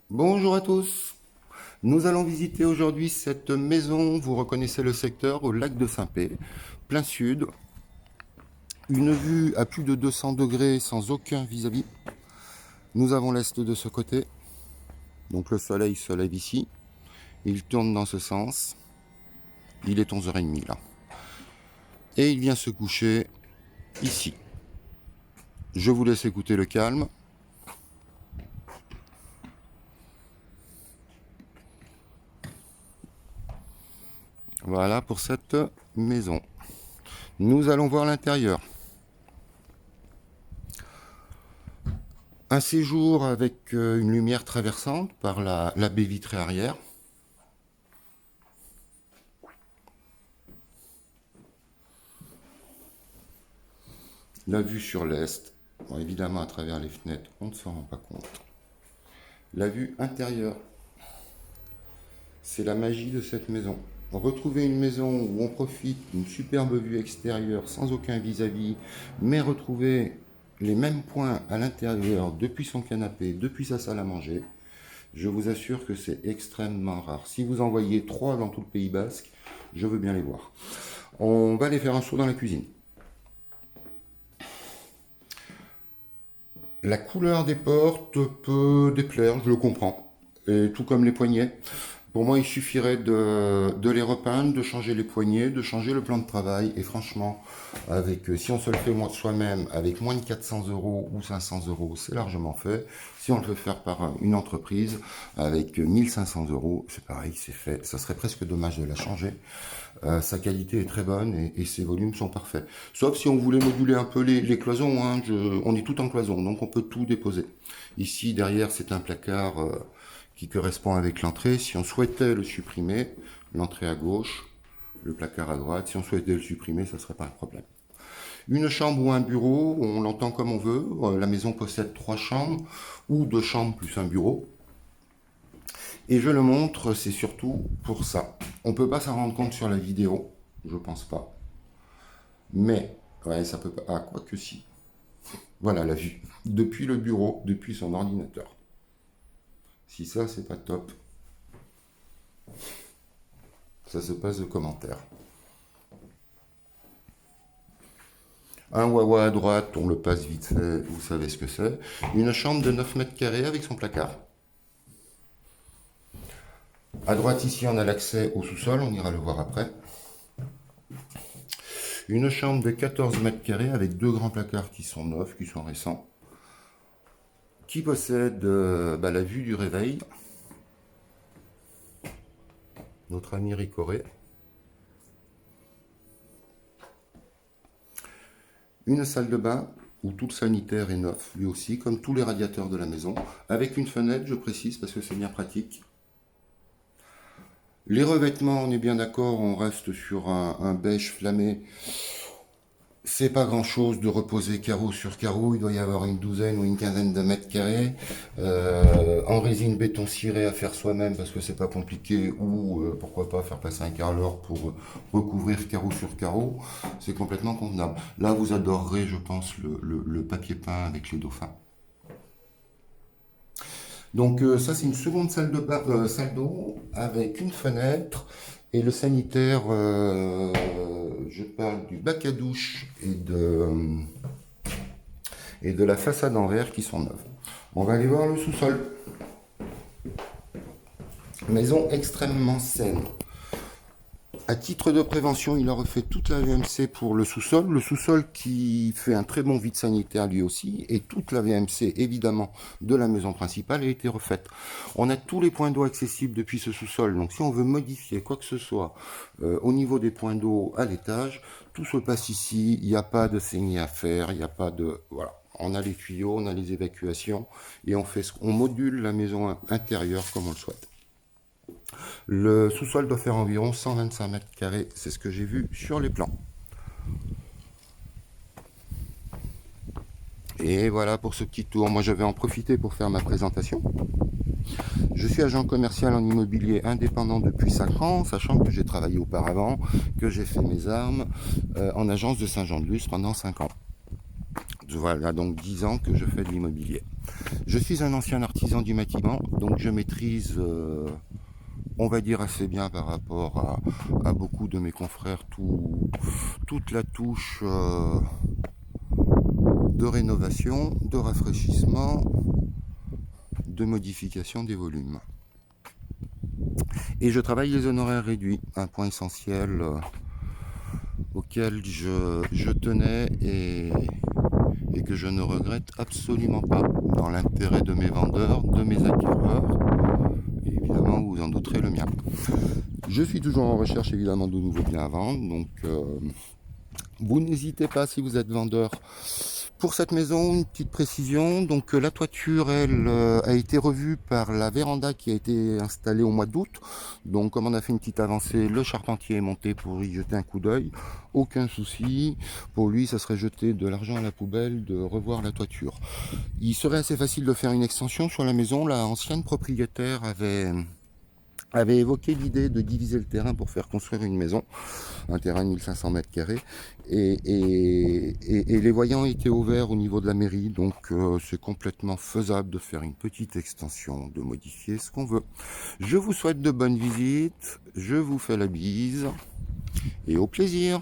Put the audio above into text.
Bonjour à tous. Nous allons visiter aujourd'hui cette maison, vous reconnaissez le secteur, au lac de Saint-Pé, plein sud. Une vue à plus de 200 degrés sans aucun vis-à-vis. Nous avons l'est de ce côté, donc le soleil se lève ici. Il tourne dans ce sens. Il est 11h30 là. Et il vient se coucher ici. Je vous laisse écouter le calme. Voilà pour cette maison. Nous allons voir l'intérieur. Un séjour avec une lumière traversante par la baie vitrée arrière. La vue sur l'est. Bon, évidemment, à travers les fenêtres, on ne s'en rend pas compte. La vue intérieure. C'est la magie de cette maison. Retrouver une maison où on profite d'une superbe vue extérieure sans aucun vis-à-vis, mais retrouver les mêmes points à l'intérieur depuis son canapé, depuis sa salle à manger, je vous assure que c'est extrêmement rare. Si vous en voyez 3 dans tout le Pays Basque, je veux bien les voir. On va aller faire un saut dans la cuisine. La couleur des portes peut déplaire, je le comprends. Et tout comme les poignets. Pour moi, il suffirait de les repeindre, de changer les poignets, de changer le plan de travail. Et franchement, si on se le fait soi-même avec moins de 400 euros ou 500 euros, c'est largement fait. Si on le fait faire par une entreprise avec 1500 euros, c'est pareil, c'est fait. Ça serait presque dommage de la changer. Sa qualité est très bonne et ses volumes sont parfaits. Sauf si on voulait moduler un peu les cloisons, hein, on est tout en cloison, donc on peut tout déposer. Ici, derrière, c'est un placard qui correspond avec l'entrée. Si on souhaitait le supprimer, l'entrée à gauche, le placard à droite, si on souhaitait le supprimer, ça ne serait pas un problème. Une chambre ou un bureau, on l'entend comme on veut. La maison possède 3 chambres ou 2 chambres plus un bureau. Et je le montre, c'est surtout pour ça. On ne peut pas s'en rendre compte sur la vidéo, je pense pas. Mais, ouais, ça peut pas. Ah, quoi que si. Voilà la vue. Depuis le bureau, depuis son ordinateur. Si ça, c'est pas top, ça se passe de commentaires. Un Wawa à droite, on le passe vite fait, vous savez ce que c'est. Une chambre de 9 mètres carrés avec son placard. À droite, ici, on a l'accès au sous-sol, on ira le voir après. Une chambre de 14 mètres carrés avec 2 grands placards qui sont neufs, qui sont récents. Qui possède la vue du réveil. Notre ami Ricoré. Une salle de bain où tout le sanitaire est neuf, lui aussi, comme tous les radiateurs de la maison, avec une fenêtre, je précise, parce que c'est bien pratique. Les revêtements, on est bien d'accord, on reste sur un beige flammé. C'est pas grand chose de reposer carreau sur carreau, il doit y avoir une douzaine ou une quinzaine de mètres carrés. En résine béton ciré à faire soi-même parce que c'est pas compliqué, ou pourquoi pas faire passer un carreleur pour recouvrir carreau sur carreau, c'est complètement convenable. Là vous adorerez, je pense, le papier peint avec les dauphins. Donc ça c'est une seconde salle d'eau avec une fenêtre et le sanitaire, je parle du bac à douche et de la façade en verre qui sont neuves. On va aller voir le sous-sol. Maison extrêmement saine. À titre de prévention, il a refait toute la VMC pour le sous-sol. Le sous-sol qui fait un très bon vide sanitaire lui aussi. Et toute la VMC, évidemment, de la maison principale a été refaite. On a tous les points d'eau accessibles depuis ce sous-sol. Donc si on veut modifier quoi que ce soit au niveau des points d'eau à l'étage, tout se passe ici. Il n'y a pas de saignée à faire. Il n'y a pas de... Voilà. On a les tuyaux, on a les évacuations. Et on module la maison intérieure comme on le souhaite. Le sous-sol doit faire environ 125 mètres carrés, c'est ce que j'ai vu sur les plans. Et voilà pour ce petit tour. Moi, je vais en profiter pour faire ma présentation. Je suis agent commercial en immobilier indépendant depuis 5 ans, sachant que j'ai travaillé auparavant, que j'ai fait mes armes en agence de Saint-Jean-de-Luz pendant 5 ans. Voilà, donc 10 ans que je fais de l'immobilier. Je suis un ancien artisan du bâtiment, donc je maîtrise, on va dire, assez bien par rapport à beaucoup de mes confrères, toute la touche de rénovation, de rafraîchissement, de modification des volumes. Et je travaille les honoraires réduits, un point essentiel auquel je tenais et que je ne regrette absolument pas, dans l'intérêt de mes vendeurs, de mes acquéreurs, et évidemment vous en douterez le mien. Je suis toujours en recherche évidemment de nouveaux biens à vendre, donc vous n'hésitez pas si vous êtes vendeur. Pour cette maison, une petite précision, donc la toiture, elle, a été revue par la véranda qui a été installée au mois d'août. Donc comme on a fait une petite avancée, le charpentier est monté pour y jeter un coup d'œil. Aucun souci, pour lui ça serait jeter de l'argent à la poubelle de revoir la toiture. Il serait assez facile de faire une extension sur la maison, la ancienne propriétaire avait évoqué l'idée de diviser le terrain pour faire construire une maison, un terrain de 1500 mètres carrés, et les voyants étaient ouverts au niveau de la mairie, donc c'est complètement faisable de faire une petite extension, de modifier ce qu'on veut. Je vous souhaite de bonnes visites, je vous fais la bise, et au plaisir.